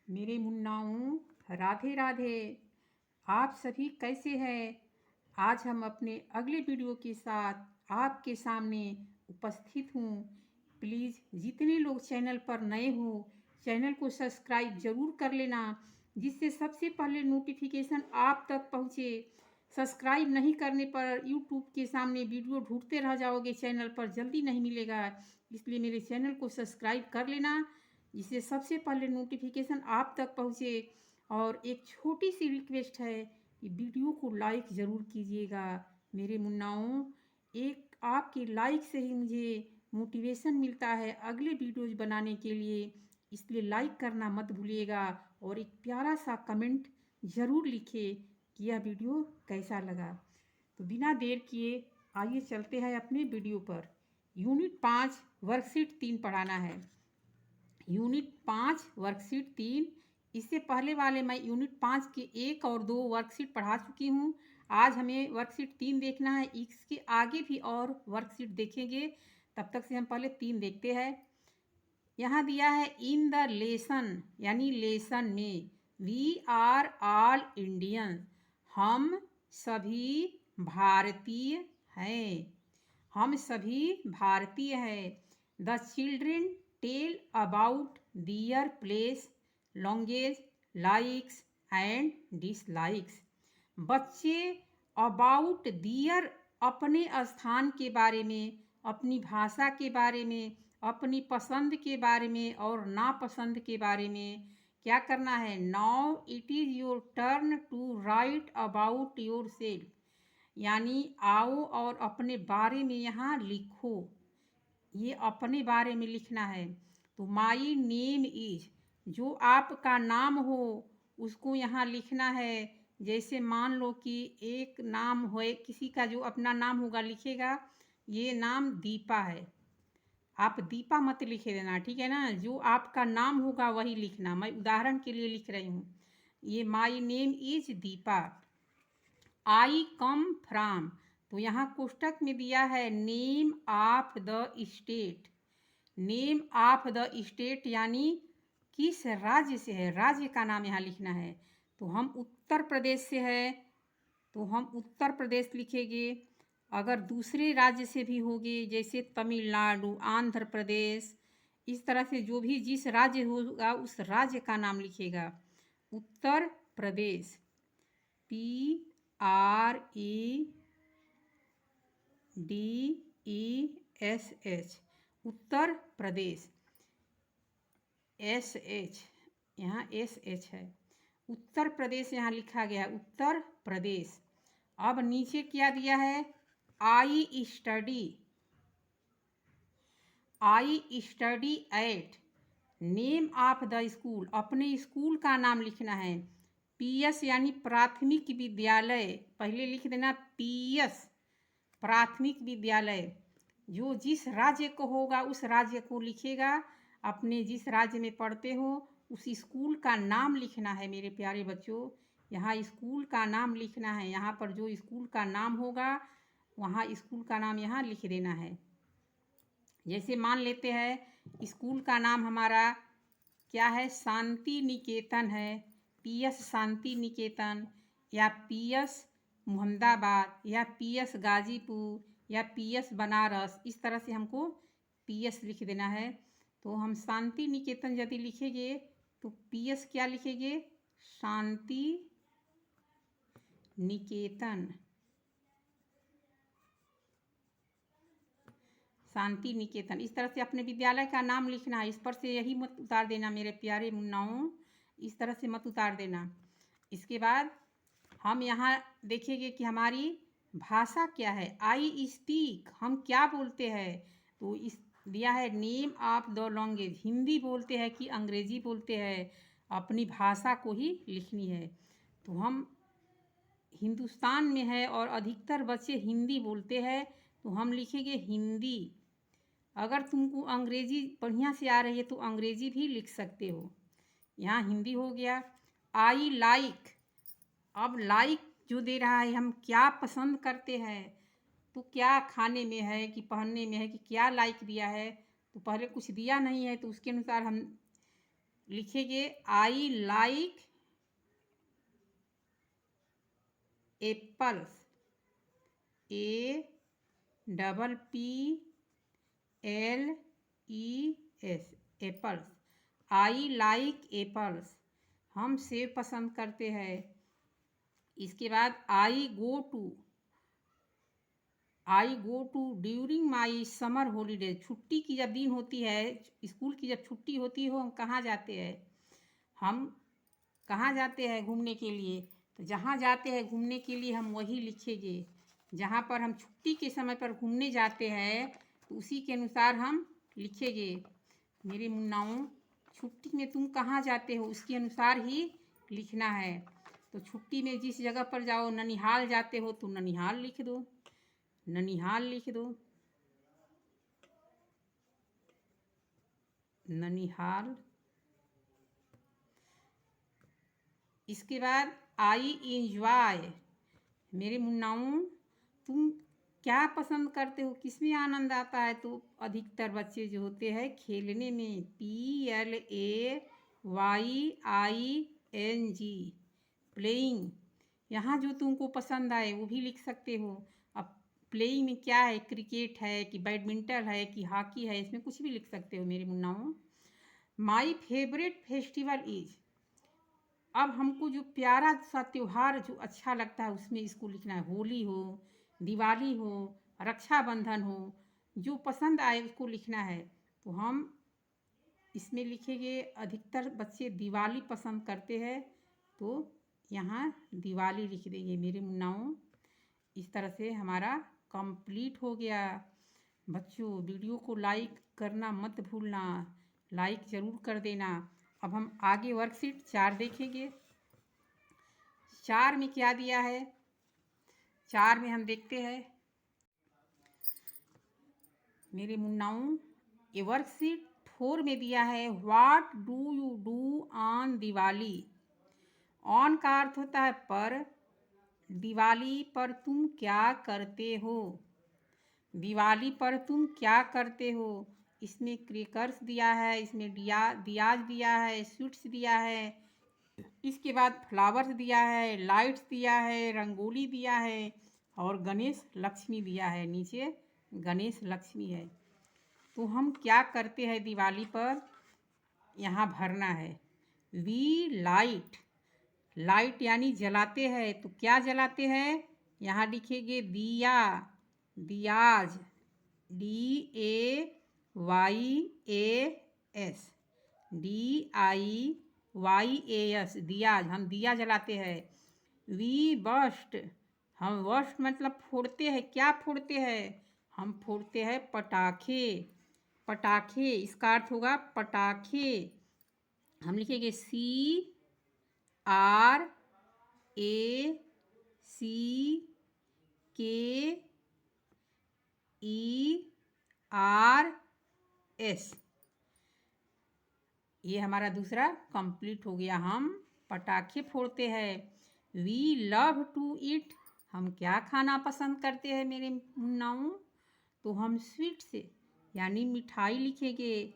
मेरे मुन्नाओं, राधे राधे। आप सभी कैसे हैं? आज हम अपने अगले वीडियो के साथ आपके सामने उपस्थित हूँ। प्लीज़ जितने लोग चैनल पर नए हो चैनल को सब्सक्राइब ज़रूर कर लेना, जिससे सबसे पहले नोटिफिकेशन आप तक पहुँचे। सब्सक्राइब नहीं करने पर यूट्यूब के सामने वीडियो ढूंढते रह जाओगे, चैनल पर जल्दी नहीं मिलेगा। इसलिए मेरे चैनल को सब्सक्राइब कर लेना, जिससे सबसे पहले नोटिफिकेशन आप तक पहुँचे। और एक छोटी सी रिक्वेस्ट है कि वीडियो को लाइक ज़रूर कीजिएगा मेरे मुन्नाओं। एक आपके लाइक से ही मुझे मोटिवेशन मिलता है अगले वीडियोज़ बनाने के लिए, इसलिए लाइक करना मत भूलिएगा और एक प्यारा सा कमेंट ज़रूर लिखिए कि यह वीडियो कैसा लगा। तो बिना देर किए आइए चलते हैं अपने वीडियो पर। यूनिट 5 वर्कशीट 3 पढ़ाना है। Unit 5 worksheet 3। इससे पहले वाले मैं यूनिट 5 के 1 और 2 वर्कशीट पढ़ा चुकी हूँ। आज हमें वर्कशीट 3 देखना है। इसके आगे भी और वर्कशीट देखेंगे, तब तक से हम पहले 3 देखते हैं। यहाँ दिया है इन द लेसन, यानी लेसन में वी आर ऑल इंडियन, हम सभी भारतीय हैं। हम सभी भारतीय हैं। The children tell about their place, language, likes and dislikes. बच्चे अबाउट दियर अपने स्थान के बारे में, अपनी भाषा के बारे में, अपनी पसंद के बारे में और नापसंद के बारे में क्या करना है। Now it is your turn to write about yourself, यानी आओ और अपने बारे में यहाँ लिखो। ये अपने बारे में लिखना है। तो माई नेम इज, जो आपका नाम हो उसको यहाँ लिखना है। जैसे मान लो कि एक नाम हो, किसी का जो अपना नाम होगा लिखेगा, ये नाम दीपा है, आप दीपा मत लिखे देना, ठीक है ना। जो आपका नाम होगा वही लिखना। मैं उदाहरण के लिए लिख रही हूँ। ये my name is Deepa. I come from, तो यहाँ कोष्टक में दिया है name of the state. Name of the state यानी किस राज्य से है, राज्य का नाम यहाँ लिखना है। तो हम उत्तर प्रदेश से है, तो हम उत्तर प्रदेश लिखेंगे। अगर दूसरे राज्य से भी होगे, जैसे तमिलनाडु, आंध्र प्रदेश, इस तरह से जो भी जिस राज्य होगा उस राज्य का नाम लिखेगा। उत्तर प्रदेश, PREDESH, उत्तर प्रदेश। SH, यहाँ SH है, उत्तर प्रदेश यहाँ लिखा गया है, उत्तर प्रदेश। अब नीचे क्या दिया है, I study eight, name of the school, अपने स्कूल का नाम लिखना है। PS यानी प्राथमिक विद्यालय, पहले लिख देना PS, प्राथमिक विद्यालय। जो जिस राज्य को होगा उस राज्य को लिखेगा। अपने जिस राज्य में पढ़ते हो उस स्कूल का नाम लिखना है मेरे प्यारे बच्चों। यहाँ स्कूल का नाम लिखना है। यहाँ पर जो स्कूल का नाम होगा वहाँ स्कूल का नाम यहाँ लिख देना है। जैसे मान लेते हैं स्कूल का नाम हमारा क्या है, शांति निकेतन है, PS शांति निकेतन, या PS मोहम्मदाबाद, या PS गाजीपुर, या PS बनारस। इस तरह से हमको PS लिख देना है। तो हम शांति निकेतन यदि लिखेंगे तो PS क्या लिखेंगे, शांति निकेतन, शांति निकेतन। इस तरह से अपने विद्यालय का नाम लिखना है। इस पर से यही मत उतार देना मेरे प्यारे मुन्नाओं, इस तरह से मत उतार देना। इसके बाद हम यहाँ देखेंगे कि हमारी भाषा क्या है। आई स्पीक, हम क्या बोलते हैं। तो इस दिया है name of the language, Hindi बोलते हैं कि अंग्रेजी बोलते हैं, अपनी भाषा को ही लिखनी है। तो हम हिंदुस्तान में है और अधिकतर बच्चे हिंदी बोलते हैं, तो हम लिखेंगे हिंदी। अगर तुमको अंग्रेजी बढ़िया से आ रही है तो अंग्रेजी भी लिख सकते हो। यहाँ हिंदी हो गया। आई लाइक, अब लाइक जो दे रहा है, हम क्या पसंद करते हैं, तो क्या खाने में है कि पहनने में है कि क्या लाइक दिया है। तो पहले कुछ दिया नहीं है तो उसके अनुसार हम लिखेंगे I like apples, APPLES, apples. I like apples, हम सेब पसंद करते हैं। इसके बाद I go to during my summer holiday, छुट्टी की जब दिन होती है, स्कूल की जब छुट्टी होती है, हम कहाँ जाते हैं? हम कहाँ जाते हैं घूमने के लिए? तो जहाँ जाते हैं घूमने के लिए हम वही लिखेंगे। जहाँ पर हम छुट्टी के समय पर घूमने जाते हैं तो उसी के अनुसार हम लिखेंगे। मेरे मुन्नाओं, छुट्टी में तुम कहाँ जाते हो उसके अनुसार ही लिखना है। तो छुट्टी में जिस जगह पर जाओ, ननिहाल जाते हो तो ननिहाल लिख दो, ननिहाल लिख दो, ननिहाल। इसके बाद आई इंजॉय, मेरे मुन्नाओं तुम क्या पसंद करते हो, किसमें आनंद आता है? तो अधिकतर बच्चे जो होते हैं खेलने में, PLAYING, प्लेइंग। यहाँ जो तुमको पसंद आए वो भी लिख सकते हो। अब प्लेइंग में क्या है, क्रिकेट है कि बैडमिंटन है कि हॉकी है, इसमें कुछ भी लिख सकते हो मेरे मुन्नाओं। माई फेवरेट फेस्टिवल इज, अब हमको जो प्यारा सा त्यौहार जो अच्छा लगता है उसमें इसको लिखना है। होली हो, दिवाली हो, रक्षाबंधन हो, जो पसंद आए उसको लिखना है। तो हम इसमें लिखेंगे, अधिकतर बच्चे दिवाली पसंद करते हैं तो यहाँ दिवाली लिख देंगे मेरे मुन्नाओं। इस तरह से हमारा कंप्लीट हो गया। बच्चों, वीडियो को लाइक करना मत भूलना, लाइक ज़रूर कर देना। अब हम आगे वर्कशीट 4 देखेंगे। 4 में क्या दिया है? 4 में हम देखते हैं मेरे मुन्नाओं, ये वर्कशीट 4 में दिया है, what do you do on Diwali. On का अर्थ होता है पर, दिवाली पर तुम क्या करते हो, दिवाली पर तुम क्या करते हो। इसमें क्रैकर्स दिया है, इसमें दियाज दिया है, स्वीट्स दिया है, इसके बाद फ्लावर्स दिया है, लाइट्स दिया है, रंगोली दिया है और गणेश लक्ष्मी दिया है। नीचे गणेश लक्ष्मी है। तो हम क्या करते हैं दिवाली पर, यहाँ भरना है। वी लाइट, लाइट यानी जलाते हैं। तो क्या जलाते हैं? यहाँ लिखेंगे दिया, दियाज, DAYAS, DIYAS, दियाज, हम दिया जलाते हैं। वी बस्ट, हम बस्ट मतलब फोड़ते हैं। क्या फोड़ते हैं? हम फोड़ते हैं पटाखे, पटाखे, इसका अर्थ होगा पटाखे। हम लिखेंगे CRACKERS। ये हमारा दूसरा कंप्लीट हो गया। हम पटाखे फोड़ते हैं। वी लव टू ईट, हम क्या खाना पसंद करते हैं मेरे मुन्नाओं? तो हम स्वीट से यानी मिठाई लिखेंगे,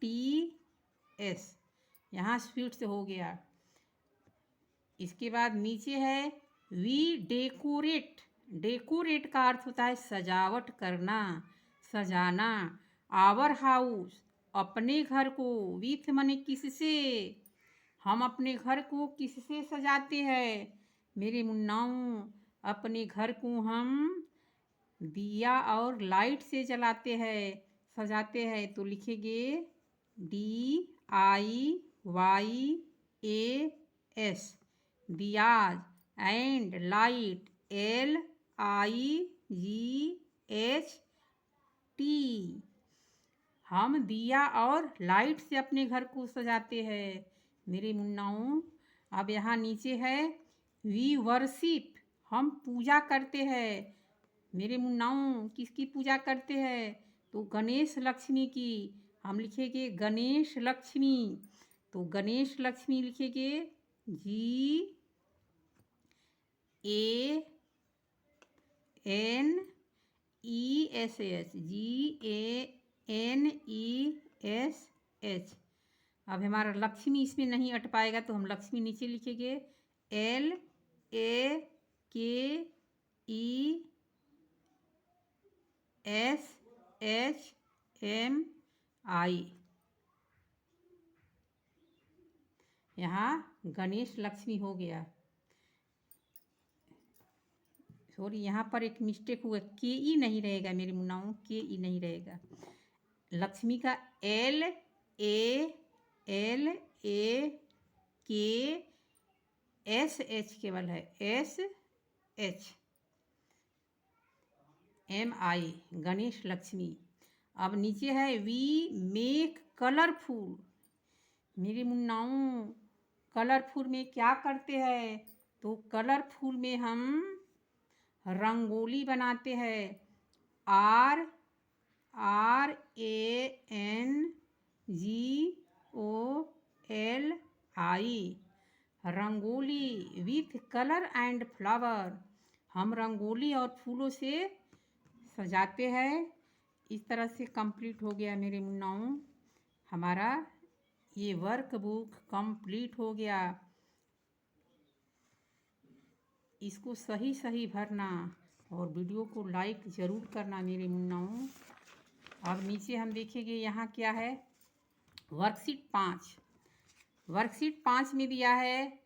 SWEETS, यहाँ स्वीट से हो गया। इसके बाद नीचे है वी डेकोरेट, डेकोरेट का अर्थ होता है सजावट करना, सजाना। आवर हाउस, अपने घर को, विथ मने किससे, हम अपने घर को किससे सजाते हैं मेरे मुन्नाओं? अपने घर को हम दिया और लाइट से जलाते हैं, सजाते हैं। तो लिखेंगे DIYAS, Diya's, and light, LIGHT। हम दिया और लाइट से अपने घर को सजाते हैं मेरे मुन्नाओं। अब यहाँ नीचे है वी वर्शिप, हम पूजा करते हैं मेरे मुन्नाओं। किसकी पूजा करते हैं? तो गणेश लक्ष्मी की। हम लिखेंगे गणेश लक्ष्मी। तो गणेश लक्ष्मी लिखेंगे GANESH GANESH, GANESH। अब हमारा लक्ष्मी इसमें नहीं अट पाएगा तो हम लक्ष्मी नीचे लिखेंगे LAKESHMI। यहाँ गणेश लक्ष्मी हो गया। सॉरी, यहाँ पर एक मिस्टेक हुआ, KE नहीं रहेगा मेरे मुन्नाओं, KE नहीं रहेगा। लक्ष्मी का LAKSH केवल है, SHMI, गणेश लक्ष्मी। अब नीचे है वी मेक कलरफुल। मेरे मुन्नाओं, कलरफुल में क्या करते हैं? तो कलरफुल में हम रंगोली बनाते हैं। RANGOLI, rangoli with colour and flower. हम रंगोली और फूलों से सजाते हैं। इस तरह से कंप्लीट हो गया मेरे मुन्नाओं, हमारा ये वर्क बुक कंप्लीट हो गया। इसको सही सही भरना और वीडियो को लाइक ज़रूर करना मेरे मुन्नाओं। अब नीचे हम देखेंगे यहाँ क्या है, वर्कशीट 5। वर्कशीट 5 में दिया है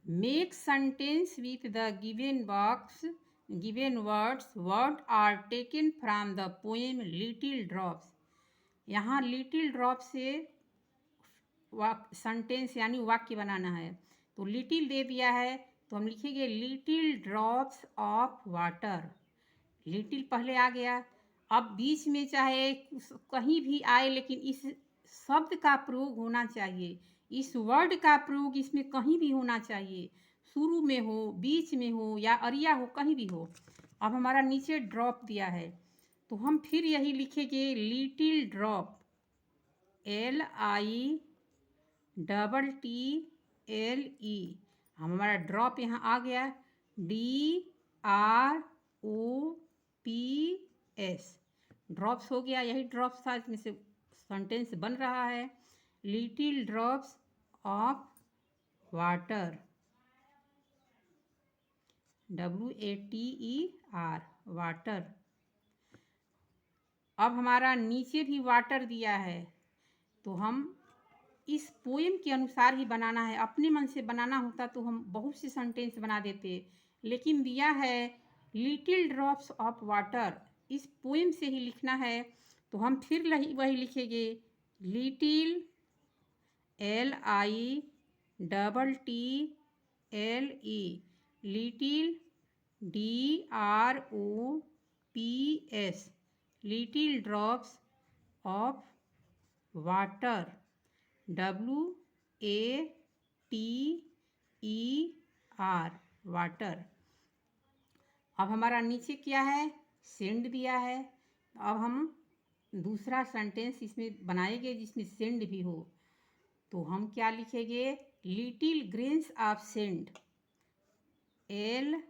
make sentence with the given words word are taken from the poem little drops. यहाँ लिटिल ड्रॉप से सेंटेंस यानी वाक्य बनाना है। तो लिटिल दे दिया है तो हम लिखेंगे little drops of water. Little पहले आ गया, अब बीच में चाहे कहीं भी आए लेकिन इस शब्द का प्रयोग होना चाहिए, इस वर्ड का प्रयोग इसमें कहीं भी होना चाहिए, शुरू में हो, बीच में हो या अरिया हो, कहीं भी हो। अब हमारा नीचे ड्रॉप दिया है तो हम फिर यही लिखेंगे लिटिल ड्रॉप, LITTLE। हमारा ड्रॉप यहाँ आ गया, DROPS, ड्रॉप्स हो गया। यही ड्रॉप्स था, इसमें से सेंटेंस बन रहा है, little drops of water, WATER, water. अब हमारा नीचे भी वाटर दिया है तो हम इस पोएम के अनुसार ही बनाना है। अपने मन से बनाना होता तो हम बहुत से सेंटेंस बना देते, लेकिन दिया है लिटिल ड्रॉप्स ऑफ वाटर, इस पोएम से ही लिखना है तो हम फिर वही लिखेंगे little, LITTLE, little, DROPS, little drops of water, WATER, water. अब हमारा नीचे क्या है, सेंड दिया है। अब हम दूसरा सेंटेंस इसमें बनाएंगे जिसमें सेंड भी हो, तो हम क्या लिखेंगे little grains of sand, LITTLE,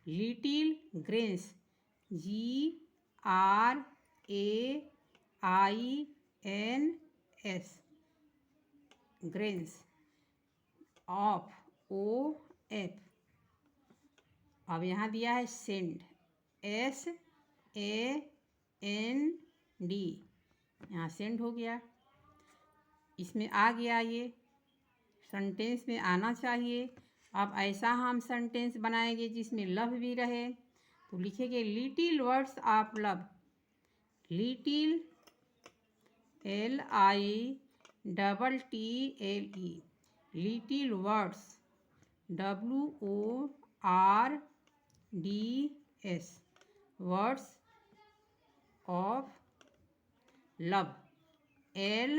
little grains, GRAINS, grains of, OF। अब यहाँ दिया है सेंड, SAND, यहाँ सेंड हो गया। इसमें आ गया, ये सेंटेंस में आना चाहिए। अब ऐसा हम सेंटेंस बनाएंगे जिसमें लव भी रहे, तो लिखेंगे little words of love, little, LITTLE, little words, WORDS, words of love, LOVE।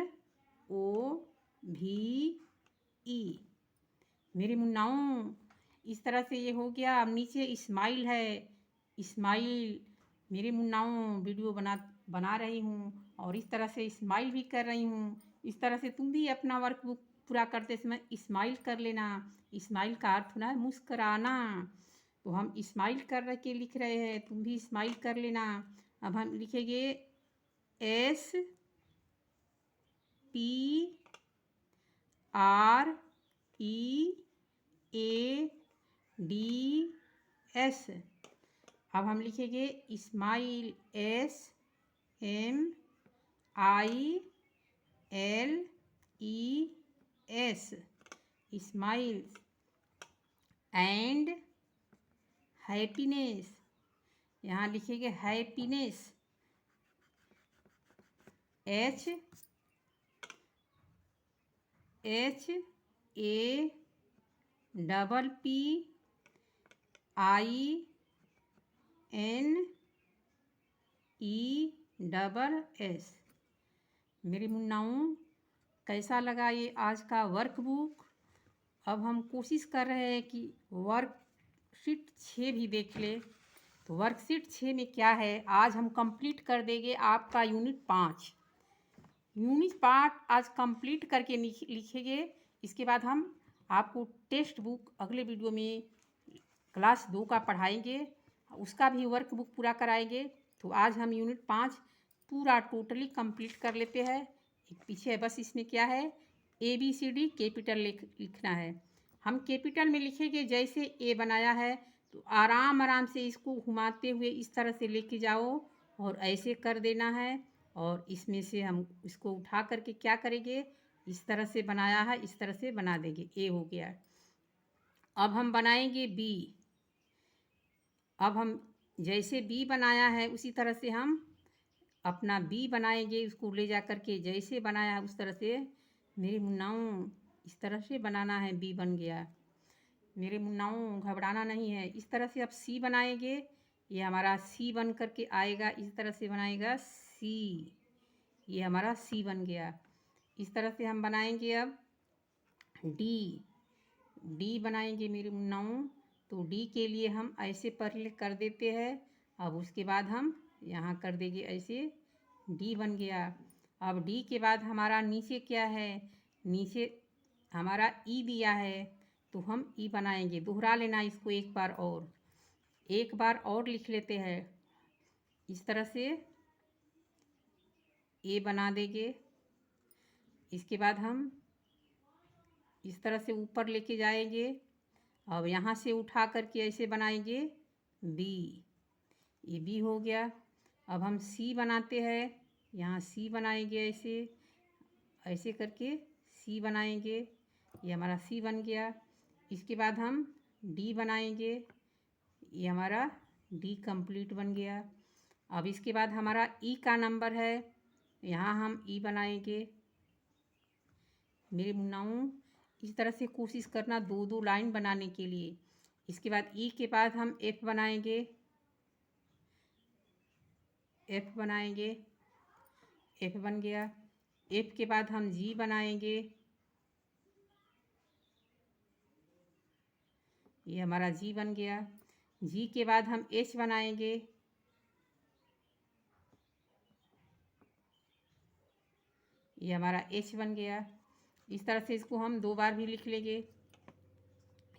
मेरे मुन्नाओं, इस तरह से ये हो गया। अब नीचे स्माइल है, स्माइल मेरे मुन्नाओं वीडियो बना रही हूँ और इस तरह से स्माइल भी कर रही हूँ। इस तरह से तुम भी अपना वर्कबुक पूरा करते समय स्माइल कर लेना। स्माइल का अर्थ होना है मुस्कराना। तो हम स्माइल कर के लिख रहे हैं, तुम भी स्माइल कर लेना। अब हम लिखेंगे S P R E A D S। अब हम लिखेंगे smile S M I L E S, smile. And happiness, यहाँ लिखेंगे happiness H A double P I N E double S। मेरे मुन्नाओं, कैसा लगा ये आज का वर्कबुक? अब हम कोशिश कर रहे हैं कि वर्कशीट 6 भी देख ले। तो वर्कशीट 6 में क्या है, आज हम कंप्लीट कर देंगे आपका यूनिट 5। यूनिट 5 आज कंप्लीट करके लिखेंगे। इसके बाद हम आपको टेक्स्ट बुक अगले वीडियो में क्लास 2 का पढ़ाएंगे, उसका भी वर्कबुक पूरा कराएंगे। तो आज हम यूनिट 5 पूरा टोटली कंप्लीट कर लेते हैं। पीछे बस इसमें क्या है, ABCD कैपिटल लिखना है। हम कैपिटल में लिखेंगे, जैसे ए बनाया है तो आराम आराम से इसको घुमाते हुए इस तरह से लेके जाओ और ऐसे कर देना है। और इसमें से हम इसको उठा करके क्या करेंगे, इस तरह से बनाया है, इस तरह से बना देंगे। ए हो गया। अब हम बनाएंगे बी। अब हम जैसे बी बनाया है उसी तरह से हम अपना बी बनाएंगे, उसको ले जा कर के जैसे बनाया है उस तरह से। मेरे मुन्नाओं, इस तरह से बनाना है, बी बन गया। मेरे मुन्नाओं, घबराना नहीं है। इस तरह से अब सी बनाएंगे, ये हमारा सी बन कर के आएगा। इस तरह से बनाएगा सी, ये हमारा सी बन गया। इस तरह से हम बनाएंगे अब डी। डी बनाएंगे मेरे मुन्नाओं, तो डी के लिए हम ऐसे पहले कर देते हैं। अब उसके बाद हम यहाँ कर देंगे ऐसे, डी बन गया। अब डी के बाद हमारा नीचे क्या है, नीचे हमारा ई दिया है, तो हम ई बनाएंगे। दोहरा लेना इसको एक बार और लिख लेते हैं। इस तरह से ए बना देंगे। इसके बाद हम इस तरह से ऊपर लेके जाएंगे। अब यहाँ से उठा करके ऐसे बनाएंगे बी, ये बी हो गया। अब हम सी बनाते हैं, यहाँ सी बनाएंगे ऐसे ऐसे करके सी बनाएंगे, ये हमारा सी बन गया। इसके बाद हम डी बनाएंगे, ये हमारा डी कंप्लीट बन गया। अब इसके बाद हमारा ई का नंबर है, यहाँ हम ई बनाएंगे। मेरे मुन्नाओं, इस तरह से कोशिश करना 2-2 लाइन बनाने के लिए। इसके बाद ई के बाद हम एफ बनाएंगे, एफ बनाएंगे, एफ बन गया। एफ के बाद हम जी बनाएंगे, ये हमारा जी बन गया। जी के बाद हम एच बनाएंगे, ये हमारा एच बन गया। इस तरह से इसको हम 2 बार भी लिख लेंगे।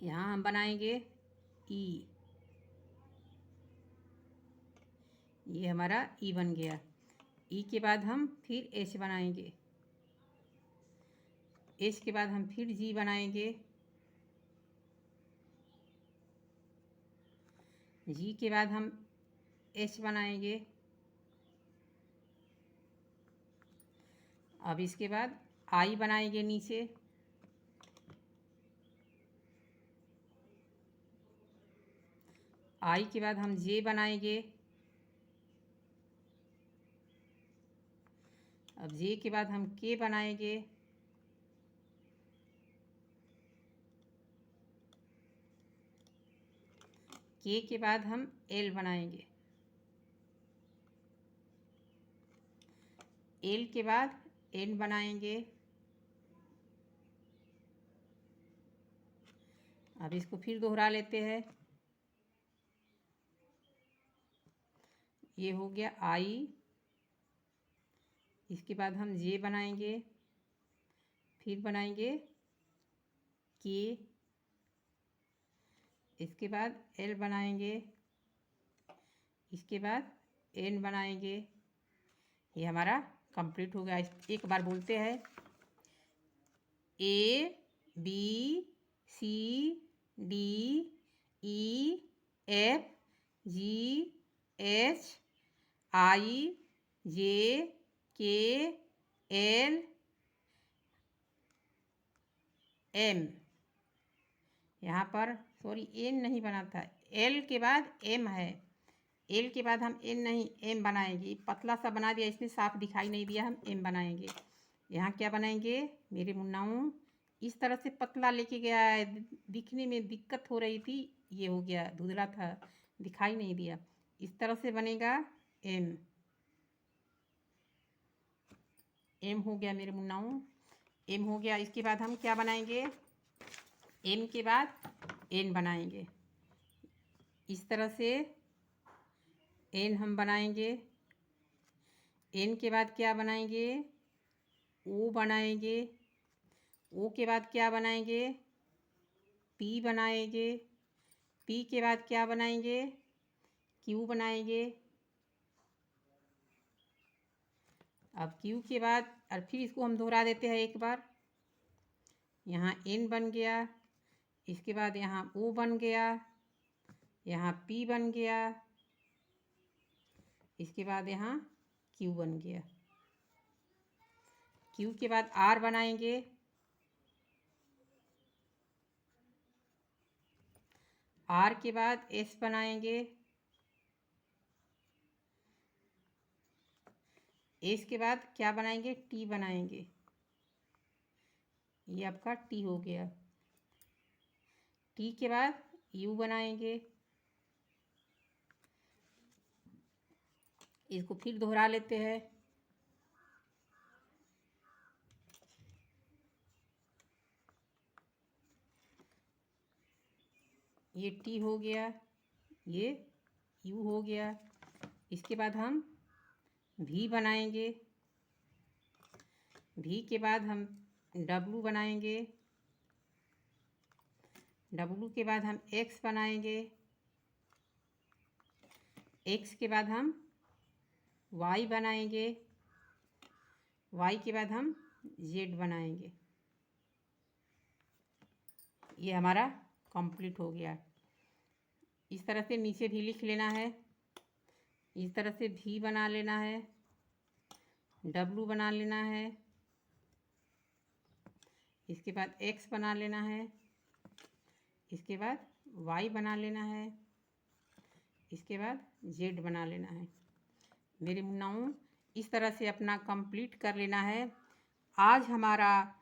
यहाँ हम बनाएंगे ई, ये हमारा ई बन गया। ई के बाद हम फिर एच बनाएंगे, एच के बाद हम फिर जी बनाएंगे, जी के बाद हम एच बनाएंगे। अब इसके बाद आई बनाएंगे नीचे, आई के बाद हम जे बनाएंगे। अब जे के बाद हम के बनाएंगे, के के बाद हम एल बनाएंगे, एल के बाद एन बनाएंगे। अब इसको फिर दोहरा लेते हैं, ये हो गया आई। इसके बाद हम जे बनाएंगे, फिर बनाएंगे के, इसके बाद L बनाएंगे, इसके बाद N बनाएंगे। ये हमारा कंप्लीट हो गया। एक बार बोलते हैं, ABCDEFGHIJKLM। यहाँ पर सॉरी N नहीं बना था, L के बाद M है, L के बाद हम N नहीं M बनाएंगे। पतला सा बना दिया, इसमें साफ दिखाई नहीं दिया, हम M बनाएंगे। यहाँ क्या बनाएंगे मेरे मुन्नाओं, इस तरह से पतला लेके गया है, दिखने में दिक्कत हो रही थी, ये हो गया, धुंधला था, दिखाई नहीं दिया। इस तरह से बनेगा M। M हो गया मेरे मुन्नाओं, M हो गया। इसके बाद हम क्या बनाएंगे, M के बाद N बनाएंगे। इस तरह से N हम बनाएंगे। N के बाद क्या बनाएंगे, O बनाएंगे। O के बाद क्या बनाएंगे, P बनाएंगे। P के बाद क्या बनाएंगे, Q बनाएंगे। अब Q के बाद और फिर इसको हम दोहरा देते हैं एक बार। यहाँ N बन गया, इसके बाद यहाँ O बन गया, यहाँ P बन गया, इसके बाद यहाँ Q बन गया। Q के बाद R बनाएंगे, R के बाद S बनाएंगे, S के बाद क्या बनाएंगे, T बनाएंगे। ये आपका T हो गया। T के बाद U बनाएंगे। इसको फिर दोहरा लेते हैं। ये T हो गया, ये U हो गया। इसके बाद हम V बनाएंगे। V के बाद हम W बनाएंगे। W के बाद हम X बनाएंगे। X के बाद हम Y बनाएंगे। Y के बाद हम Z बनाएंगे। ये हमारा कंप्लीट हो गया। इस तरह से नीचे भी लिख लेना है, इस तरह से V बना लेना है, W बना लेना है, इसके बाद X बना लेना है, इसके बाद Y बना लेना है, इसके बाद Z बना लेना है। मेरे मुन्नाओं, इस तरह से अपना कंप्लीट कर लेना है। आज हमारा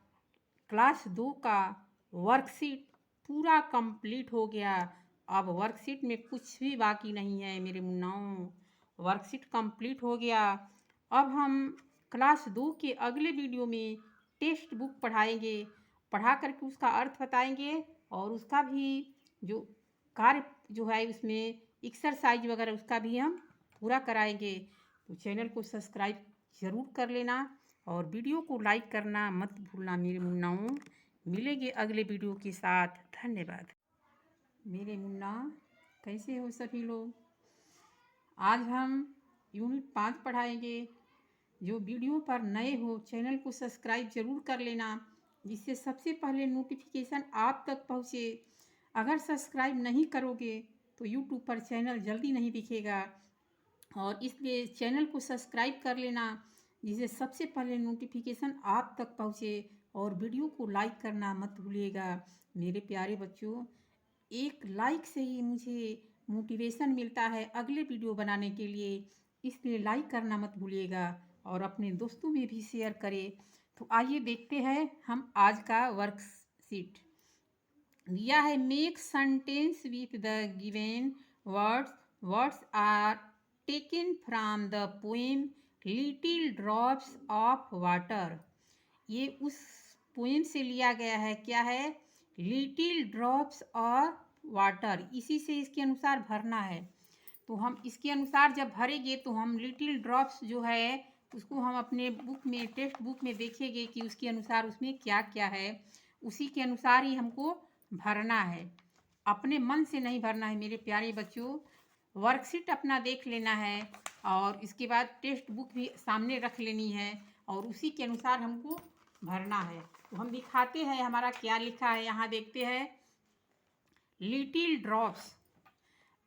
क्लास 2 का वर्कशीट पूरा कंप्लीट हो गया। अब वर्कशीट में कुछ भी बाकी नहीं है मेरे मुन्नाओं, वर्कशीट कंप्लीट हो गया। अब हम क्लास 2 के अगले वीडियो में टेक्स्ट बुक पढ़ाएंगे, पढ़ा करके उसका अर्थ बताएंगे और उसका भी जो कार्य जो है उसमें एक्सरसाइज वगैरह उसका भी हम पूरा कराएंगे। तो चैनल को सब्सक्राइब ज़रूर कर लेना और वीडियो को लाइक करना मत भूलना मेरे मुन्नाओं। मिलेंगे अगले वीडियो के साथ। धन्यवाद मेरे मुन्ना, कैसे हो सभी लोग। आज हम यूनिट 5 पढ़ाएंगे। जो वीडियो पर नए हो चैनल को सब्सक्राइब ज़रूर कर लेना, जिससे सबसे पहले नोटिफिकेशन आप तक पहुँचे। अगर सब्सक्राइब नहीं करोगे तो यूट्यूब पर चैनल जल्दी नहीं दिखेगा, और इसलिए चैनल को सब्सक्राइब कर लेना, जिससे सबसे पहले नोटिफिकेशन आप तक पहुँचे। और वीडियो को लाइक करना मत भूलिएगा मेरे प्यारे बच्चों। एक लाइक से ही मुझे मोटिवेशन मिलता है अगले वीडियो बनाने के लिए, इसलिए लाइक करना मत भूलिएगा और अपने दोस्तों में भी शेयर करें। तो आइए देखते हैं हम आज का वर्कशीट। दिया है, make sentence with the given words. Words are taken from the poem little drops of water. ये उस पोएम से लिया गया है, क्या है, लिटिल ड्रॉप्स ऑफ वाटर। इसी से इसके अनुसार भरना है। तो हम इसके अनुसार जब भरेंगे तो हम लिटिल ड्रॉप्स जो है उसको हम अपने बुक में, टेक्स्ट बुक में देखेंगे कि उसके अनुसार उसमें क्या क्या है, उसी के अनुसार ही हमको भरना है। अपने मन से नहीं भरना है मेरे प्यारे बच्चों। वर्कशीट अपना देख लेना है और इसके बाद टेक्स्ट बुक भी सामने रख लेनी है और उसी के अनुसार हमको भरना है। तो हम दिखाते हैं हमारा क्या लिखा है। यहाँ देखते हैं लिटिल ड्रॉप्स।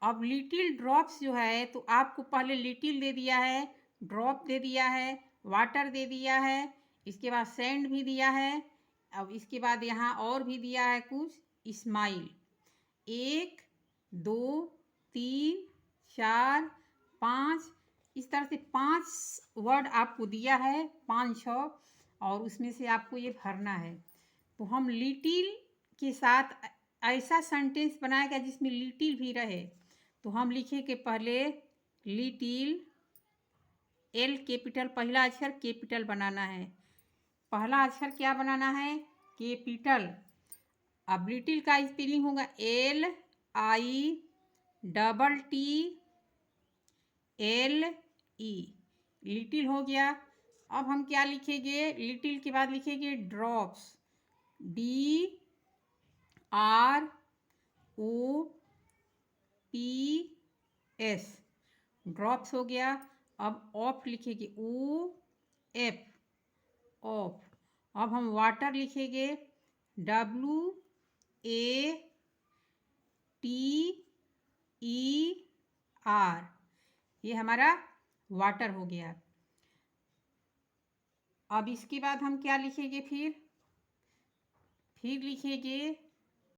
अब लिटिल ड्रॉप्स जो है तो आपको पहले लिटिल दे दिया है, ड्रॉप दे दिया है, वाटर दे दिया है, इसके बाद सैंड भी दिया है। अब इसके बाद यहाँ और भी दिया है कुछ, स्माइल। 1 2 3 4 5 इस तरह से 5 वर्ड आपको दिया है, 5-6, और उसमें से आपको ये भरना है। तो हम लिटिल के साथ ऐसा सेंटेंस बनाएगा जिसमें लिटिल भी रहे। तो हम लिखेंगे पहले लिटिल, एल कैपिटल, पहला अक्षर कैपिटल बनाना है। पहला अक्षर क्या बनाना है? कैपिटल। अब लिटिल का स्पेलिंग होगा LITTLE। लिटिल हो गया। अब हम क्या लिखेंगे? लिटिल के बाद लिखेंगे ड्रॉप्स, DROPS। ड्रॉप्स हो गया। अब ऑफ लिखेंगे, OF, ऑफ। अब हम वाटर लिखेंगे, WATER। ये हमारा वाटर हो गया। अब इसके बाद हम क्या लिखेंगे? फिर लिखेंगे